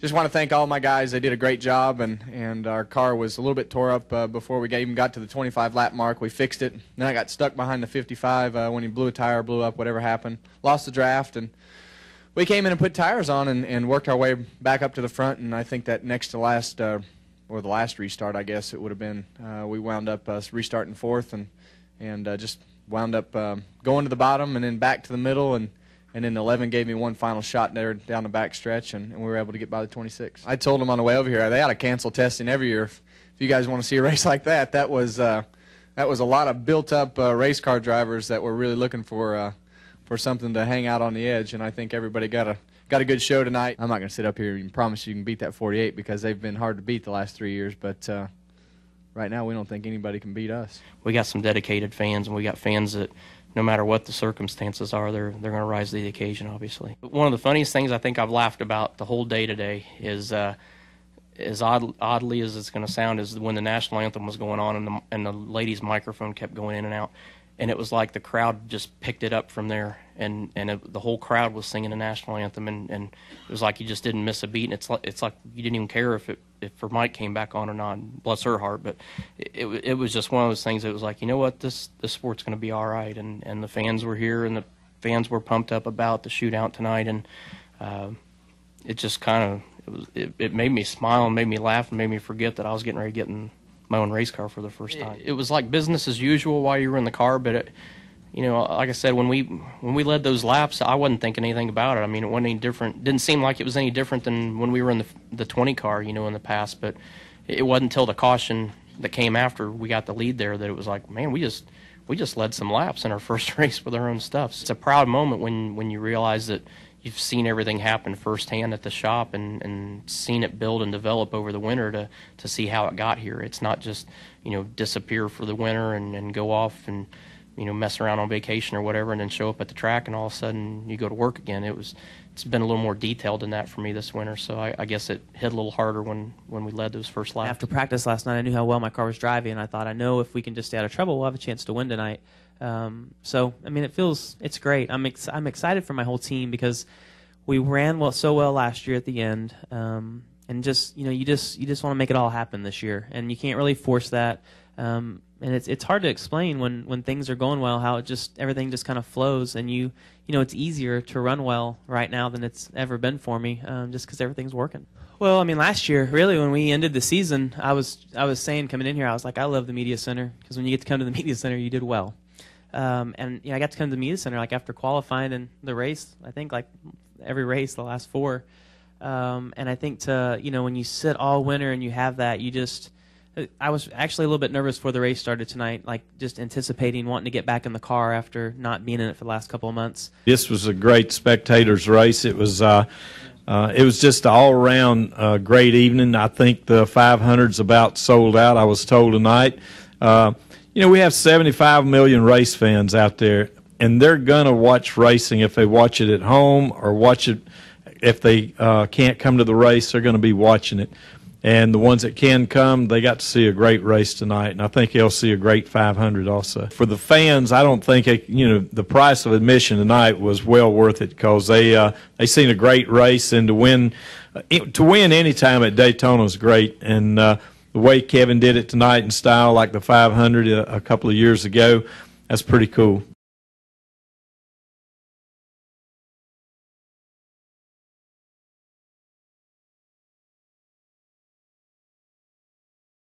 just want to thank all my guys. They did a great job, and our car was a little bit tore up before we even got to the 25 lap mark. We fixed it. Then I got stuck behind the 55 when he blew a tire, blew up, whatever happened. Lost the draft, and we came in and put tires on and worked our way back up to the front. And I think that next to last, or the last restart, I guess it would have been, we wound up restarting fourth and just wound up going to the bottom and then back to the middle, and then 11 gave me one final shot there down the back stretch, and we were able to get by the 26. I told them on the way over here they ought to cancel testing every year if you guys want to see a race like that. That was a lot of built-up race car drivers that were really looking for something to hang out on the edge, and I think everybody got a good show tonight. I'm not going to sit up here and promise you can beat that 48 because they've been hard to beat the last 3 years, but right now we don't think anybody can beat us. We got some dedicated fans, and we got fans that no matter what the circumstances are, they're going to rise to the occasion, obviously. But one of the funniest things I think I've laughed about the whole day today is, as oddly as it's going to sound, is when the national anthem was going on and the lady's microphone kept going in and out. And it was like the crowd just picked it up from there, and the whole crowd was singing the national anthem, and it was like you just didn't miss a beat. And it's like you didn't even care if her mic came back on or not. Bless her heart, but it was just one of those things. That was like, you know what, this sport's going to be all right, and the fans were here, and the fans were pumped up about the shootout tonight, and it just kind of it made me smile and made me laugh and made me forget that I was getting ready to get in my own race car for the first time. It was like business as usual while you were in the car, but you know, like I said, when we led those laps, I wasn't thinking anything about it. I mean, it wasn't any different. Didn't seem like it was any different than when we were in the 20 car, you know, in the past. But it wasn't until the caution that came after we got the lead there that it was like, man, we just led some laps in our first race with our own stuff. It's a proud moment when you realize that you've seen everything happen firsthand at the shop and seen it build and develop over the winter to see how it got here. It's not just, you know, disappear for the winter and go off and, you know, mess around on vacation or whatever and then show up at the track and all of a sudden you go to work again. It's been a little more detailed than that for me this winter, so I guess it hit a little harder when we led those first laps. After practice last night, I knew how well my car was driving, and I thought, I know if we can just stay out of trouble, we'll have a chance to win tonight. So, I mean, it's great. I'm excited for my whole team because we ran so well last year at the end, and just, you know, you just want to make it all happen this year, and you can't really force that. And it's hard to explain when things are going well how everything just kind of flows, and you know it's easier to run well right now than it's ever been for me, just because everything's working. Well, I mean, last year, really, when we ended the season, I was saying coming in here, I was like, I love the media center because when you get to come to the media center, you did well. And you know, I got to come to the media center like after qualifying in the race. I think like every race, the last four. And I think when you sit all winter and you have that, I was actually a little bit nervous before the race started tonight, like just anticipating wanting to get back in the car after not being in it for the last couple of months. This was a great spectators race. It was just an all-around great evening. I think the 500's about sold out, I was told tonight. You know, we have 75 million race fans out there, and they're going to watch racing if they watch it at home or watch it if they can't come to the race. They're going to be watching it. And the ones that can come, they got to see a great race tonight, and I think they'll see a great 500 also. For the fans, I don't think the price of admission tonight was well worth it because they seen a great race, and to win any time at Daytona is great. And the way Kevin did it tonight in style, like the 500 a couple of years ago, that's pretty cool.